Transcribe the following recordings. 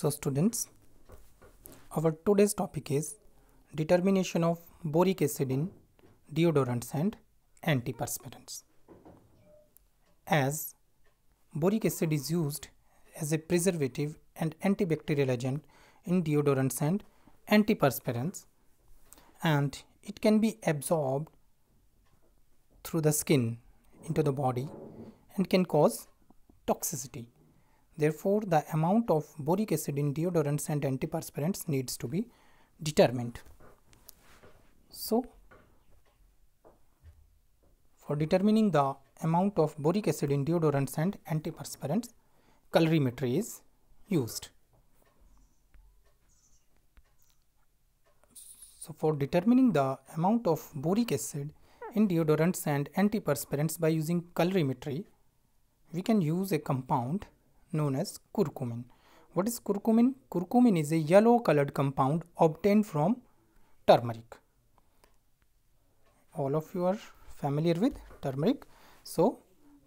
So students, our today's topic is determination of boric acid in deodorants and antiperspirants. As boric acid is used as a preservative and antibacterial agent in deodorants and antiperspirants, and it can be absorbed through the skin into the body and can cause toxicity. Therefore, the amount of boric acid in deodorants and antiperspirants needs to be determined. So, for determining the amount of boric acid in deodorants and antiperspirants, colorimetry is used. So, for determining the amount of boric acid in deodorants and antiperspirants by using colorimetry, we can use a compound known as curcumin. What is curcumin? Curcumin is a yellow colored compound obtained from turmeric. All of you are familiar with turmeric. So,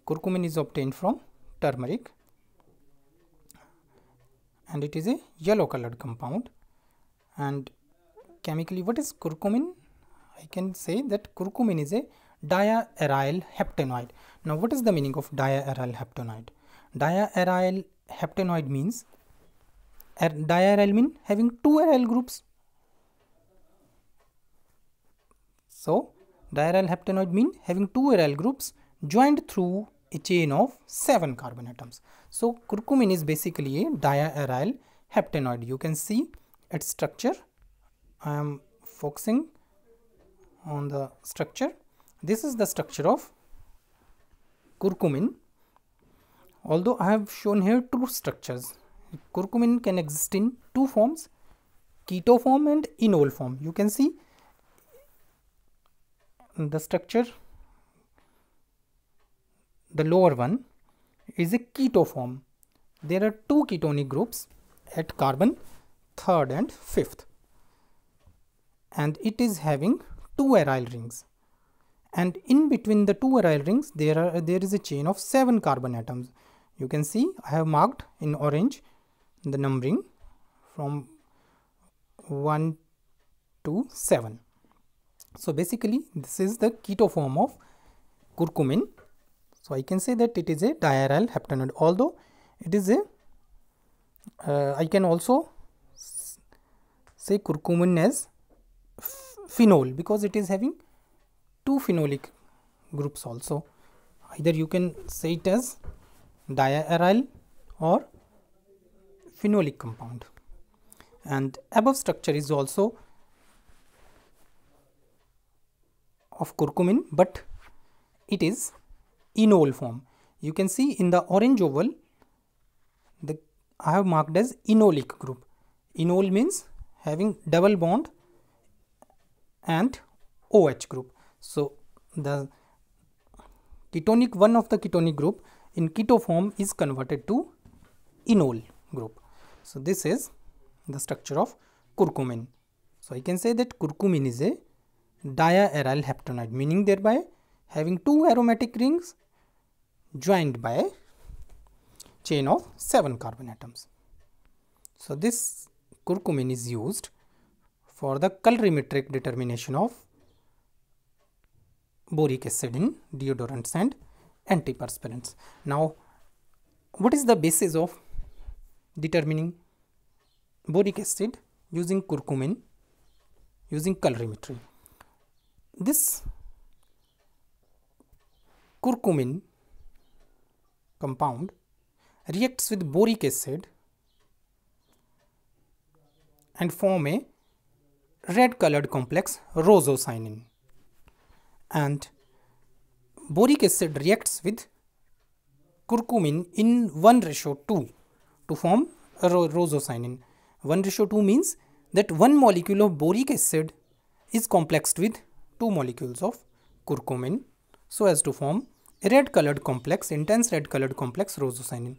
curcumin is obtained from turmeric and it is a yellow colored compound. And chemically, what is curcumin? I can say that curcumin is a diaryl heptanoid. Now, what is the meaning of diaryl heptanoid? Diaryl heptanoid means, diaryl means having two aryl groups. So, diaryl heptanoid means having two aryl groups joined through a chain of 7 carbon atoms. So, curcumin is basically a diaryl heptanoid. You can see its structure. I am focusing on the structure. This is the structure of curcumin. Although I have shown here two structures, curcumin can exist in two forms, keto form and enol form. You can see the structure, the lower one is a keto form. There are two ketonic groups at carbon 3rd and 5th, and it is having two aryl rings, and in between the two aryl rings there is a chain of 7 carbon atoms. You can see I have marked in orange the numbering from 1 to 7. So basically this is the keto form of curcumin. So I can say that it is a diaryl heptanoid, although it is a I can also say curcumin as phenol because it is having two phenolic groups also. Either you can say it as diaryl or phenolic compound, and above structure is also of curcumin, but it is enol form. You can see in the orange oval I have marked as enolic group. Enol means having double bond and OH group. So the ketonic, one of the ketonic group in keto form is converted to enol group. So this is the structure of curcumin. So I can say that curcumin is a diaryl heptanoid, meaning thereby having two aromatic rings joined by a chain of 7 carbon atoms. So this curcumin is used for the colorimetric determination of boric acid in deodorants and antiperspirants. Now, what is the basis of determining boric acid using curcumin using colorimetry? This curcumin compound reacts with boric acid and form a red colored complex rosocyanin, and boric acid reacts with curcumin in 1:2 to form rosocyanin. 1:2 means that one molecule of boric acid is complexed with two molecules of curcumin so as to form a red colored complex, intense red colored complex rosocyanin.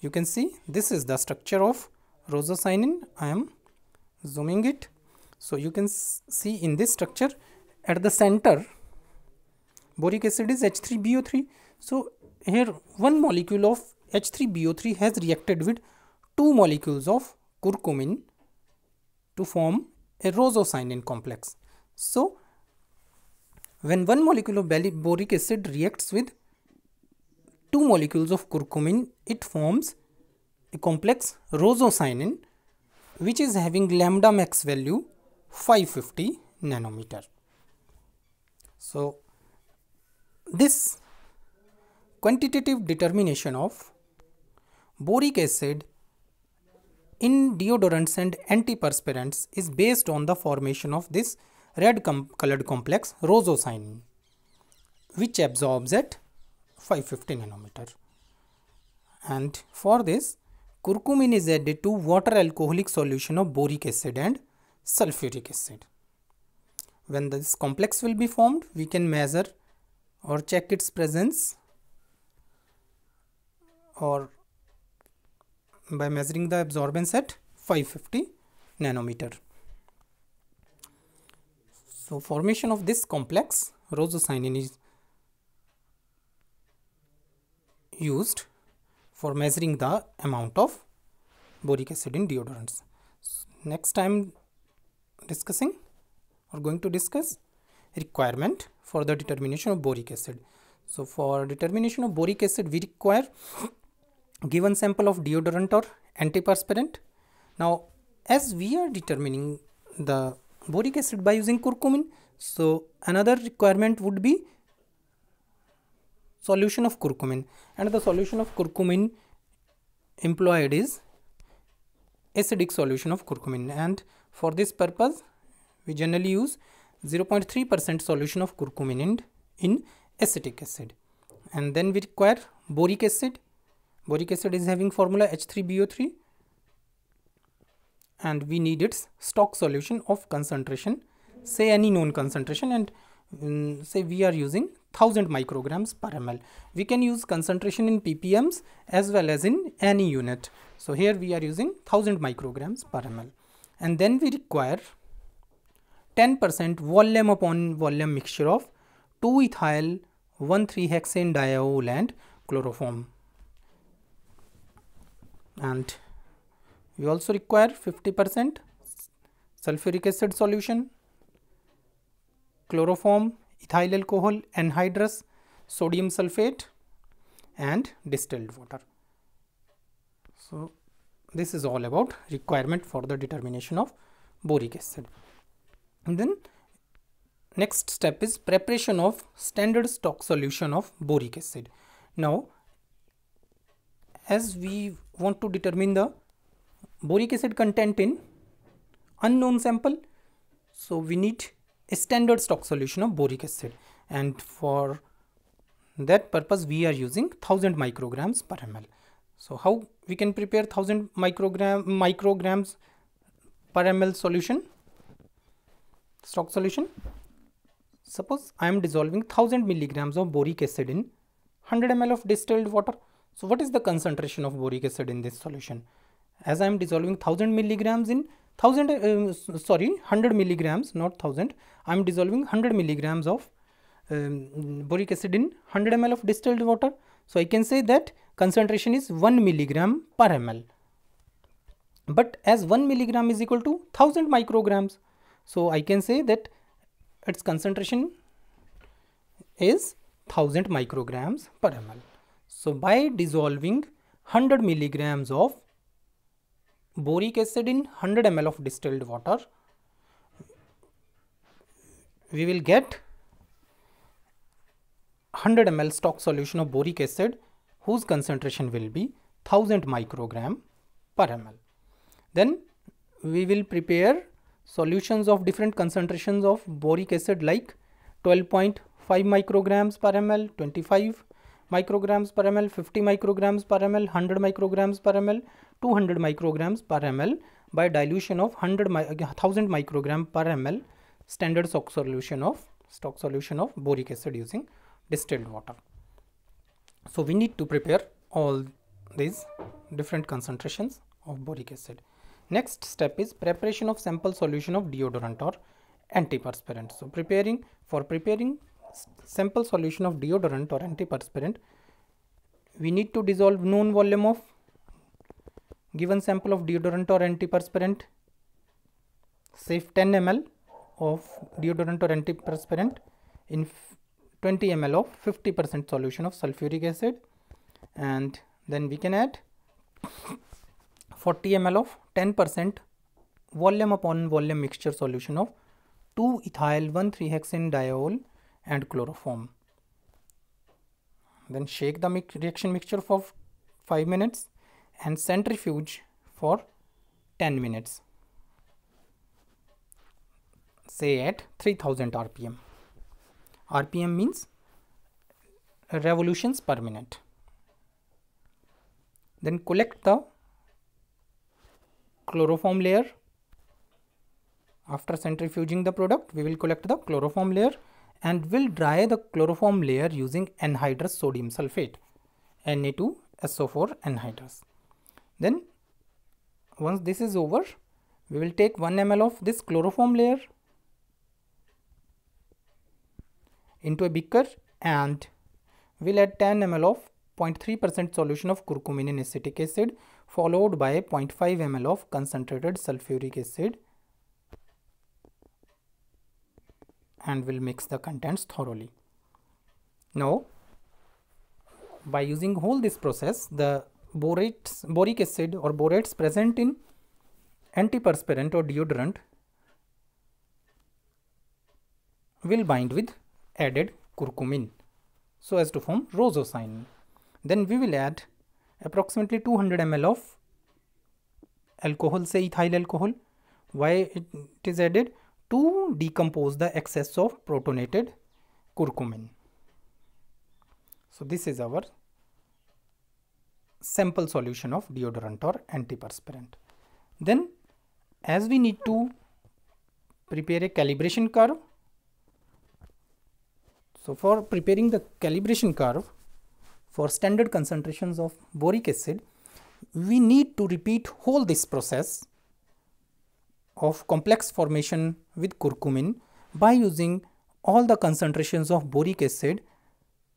You can see this is the structure of rosocyanin. I am zooming it. So you can see in this structure at the center boric acid is H3BO3. So here one molecule of H3BO3 has reacted with two molecules of curcumin to form a rosocyanin complex. So when one molecule of boric acid reacts with two molecules of curcumin, it forms a complex rosocyanin which is having lambda max value 550 nanometer. So this quantitative determination of boric acid in deodorants and antiperspirants is based on the formation of this red colored complex rosocyanin, which absorbs at 550 nanometer. And for this, curcumin is added to water alcoholic solution of boric acid and sulfuric acid. When this complex will be formed, we can measure or check its presence or by measuring the absorbance at 550 nanometer. So formation of this complex rosocyanin is used for measuring the amount of boric acid in deodorants. Next time discussing or going to discuss requirement for the determination of boric acid. So for determination of boric acid, we require given sample of deodorant or antiperspirant. Now as we are determining the boric acid by using curcumin, so another requirement would be solution of curcumin, and the solution of curcumin employed is acidic solution of curcumin, and for this purpose we generally use 0.3% solution of curcumin in acetic acid. And then we require boric acid. Boric acid is having formula H3BO3, and we need its stock solution of concentration, say any known concentration, and say we are using 1000 micrograms per ml. We can use concentration in ppms as well as in any unit. So here we are using 1000 micrograms per ml. And then we require 10% volume upon volume mixture of 2-ethyl 1,3-hexane diol and chloroform. And we also require 50% sulfuric acid solution, chloroform, ethyl alcohol, anhydrous, sodium sulfate, and distilled water. So this is all about requirement for the determination of boric acid. And then next step is preparation of standard stock solution of boric acid. Now as we want to determine the boric acid content in unknown sample, so we need a standard stock solution of boric acid, and for that purpose we are using 1000 micrograms per ml. So how we can prepare 1000 micrograms per ml solution, stock solution? Suppose I am dissolving 1000 milligrams of boric acid in 100 ml of distilled water. So what is the concentration of boric acid in this solution? As I am dissolving 1000 milligrams in 100 milligrams, not 1000, I am dissolving 100 milligrams of boric acid in 100 ml of distilled water. So I can say that concentration is 1 milligram per ml. But as 1 milligram is equal to 1000 micrograms, so I can say that its concentration is 1000 micrograms per ml. So by dissolving 100 milligrams of boric acid in 100 ml of distilled water, we will get 100 ml stock solution of boric acid whose concentration will be 1000 microgram per ml. Then we will prepare solutions of different concentrations of boric acid like 12.5 micrograms per ml, 25 micrograms per ml, 50 micrograms per ml, 100 micrograms per ml, 200 micrograms per ml by dilution of 1000 microgram per ml standard stock solution of boric acid using distilled water. So we need to prepare all these different concentrations of boric acid. Next step is preparation of sample solution of deodorant or antiperspirant. So for preparing sample solution of deodorant or antiperspirant, we need to dissolve known volume of given sample of deodorant or antiperspirant, say 10 ml of deodorant or antiperspirant in 20 ml of 50% solution of sulfuric acid, and then we can add 40 ml of 10% volume upon volume mixture solution of 2-ethyl 1,3-hexanediol and chloroform. Then shake the reaction mixture for 5 minutes and centrifuge for 10 minutes, say at 3000 rpm. RPM means revolutions per minute. Then collect the chloroform layer. After centrifuging the product, we will collect the chloroform layer and will dry the chloroform layer using anhydrous sodium sulfate, Na2SO4 anhydrous. Then once this is over, we will take 1 ml of this chloroform layer into a beaker and we'll add 10 ml of 0.3% solution of curcumin in acetic acid, followed by 0.5 ml of concentrated sulfuric acid, and will mix the contents thoroughly. Now, by using whole this process, the boric acid or borates present in antiperspirant or deodorant will bind with added curcumin so as to form rosocyanin. Then we will add approximately 200 ml of alcohol, say ethyl alcohol. Why it is added? To decompose the excess of protonated curcumin. So this is our sample solution of deodorant or antiperspirant. Then as we need to prepare a calibration curve, so for preparing the calibration curve for standard concentrations of boric acid, we need to repeat whole this process of complex formation with curcumin by using all the concentrations of boric acid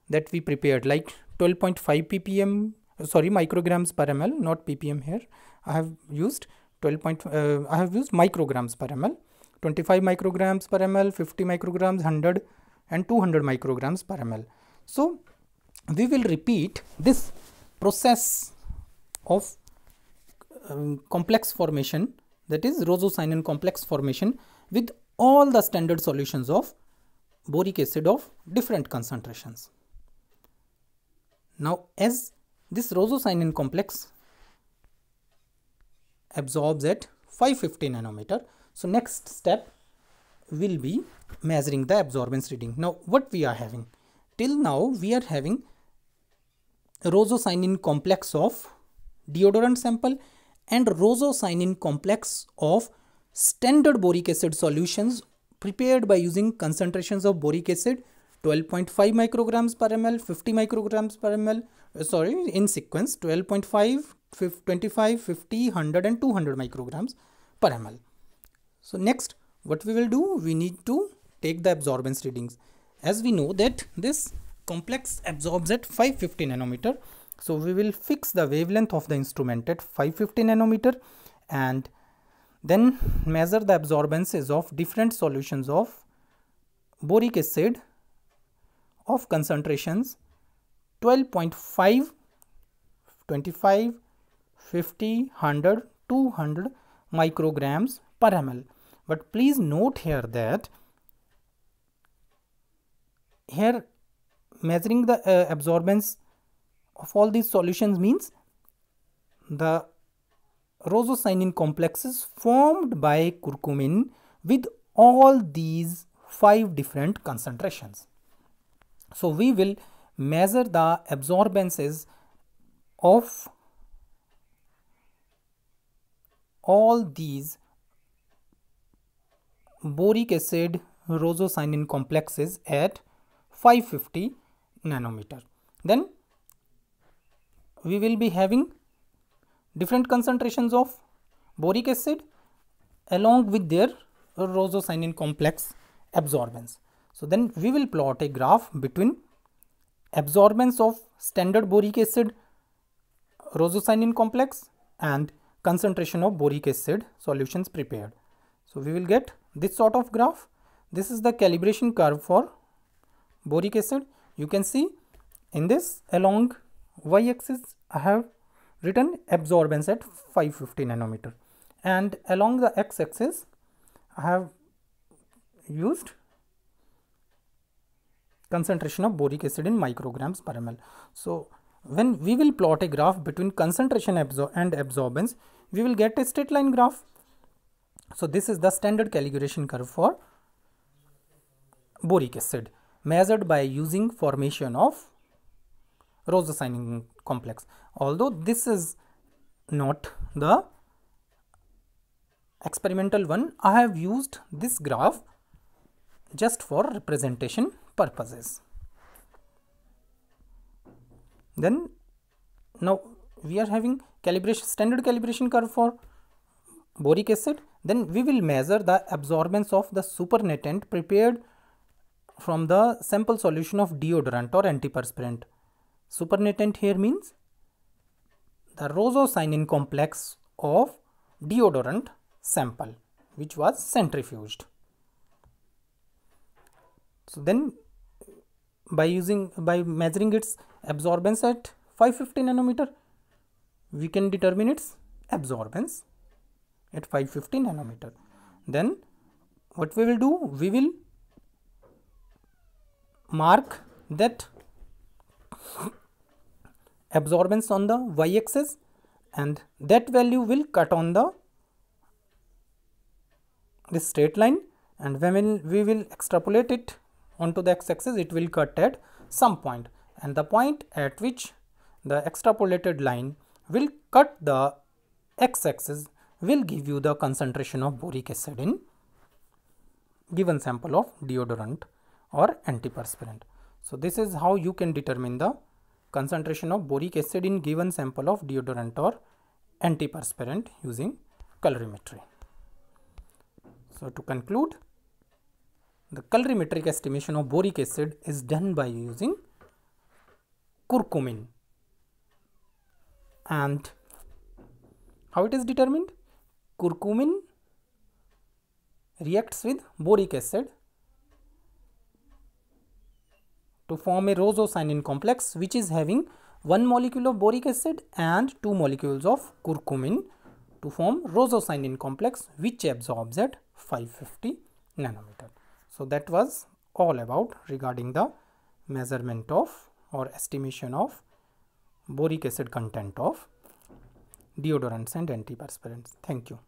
that we prepared, like 12.5 ppm, micrograms per ml, not ppm here. I have used micrograms per ml, 25 micrograms per ml, 50 micrograms, 100 and 200 micrograms per ml. So we will repeat this process of complex formation, that is rosocyanin complex formation, with all the standard solutions of boric acid of different concentrations. Now as this rosocyanin complex absorbs at 550 nanometer, so next step will be measuring the absorbance reading. Now what we are having? Till now we are having rosocyanin complex of deodorant sample and rosocyanin complex of standard boric acid solutions prepared by using concentrations of boric acid 12.5 micrograms per ml, 50 micrograms per ml, in sequence 12.5, 25, 50, 100 and 200 micrograms per ml. So next what we will do, we need to take the absorbance readings. As we know that this complex absorbs at 550 nanometer, so we will fix the wavelength of the instrument at 550 nanometer and then measure the absorbances of different solutions of boric acid of concentrations 12.5, 25, 50, 100, 200 micrograms per ml. But please note here that here measuring the absorbance of all these solutions means the rosocyanin complexes formed by curcumin with all these 5 different concentrations. So we will measure the absorbances of all these boric acid rosocyanin complexes at 550 nanometer. Then we will be having different concentrations of boric acid along with their rosocyanin complex absorbance. So then we will plot a graph between absorbance of standard boric acid rosocyanin complex and concentration of boric acid solutions prepared. So we will get this sort of graph. This is the calibration curve for boric acid. You can see in this along y-axis I have written absorbance at 550 nanometer, and along the x-axis I have used concentration of boric acid in micrograms per ml. So when we will plot a graph between concentration and absorbance, we will get a straight line graph. So this is the standard calibration curve for boric acid measured by using formation of rosocyanin complex. Although this is not the experimental one, I have used this graph just for representation purposes. Then now we are having standard calibration curve for boric acid. Then we will measure the absorbance of the supernatant prepared from the sample solution of deodorant or antiperspirant. Supernatant here means the rosocyanin complex of deodorant sample which was centrifuged. So then by measuring its absorbance at 550 nanometer, we can determine its absorbance at 550 nanometer. Then what we will do, we will mark that absorbance on the y-axis, and that value will cut on this straight line, and when we will extrapolate it onto the x-axis, it will cut at some point, and the point at which the extrapolated line will cut the x-axis will give you the concentration of boric acid in given sample of deodorant or antiperspirant. So this is how you can determine the concentration of boric acid in given sample of deodorant or antiperspirant using colorimetry. So to conclude, the colorimetric estimation of boric acid is done by using curcumin. And how it is determined? Curcumin reacts with boric acid to form a rosocyanin complex which is having 1 molecule of boric acid and 2 molecules of curcumin to form rosocyanin complex which absorbs at 550 nanometer. So that was all about regarding the measurement of or estimation of boric acid content of deodorants and antiperspirants. Thank you.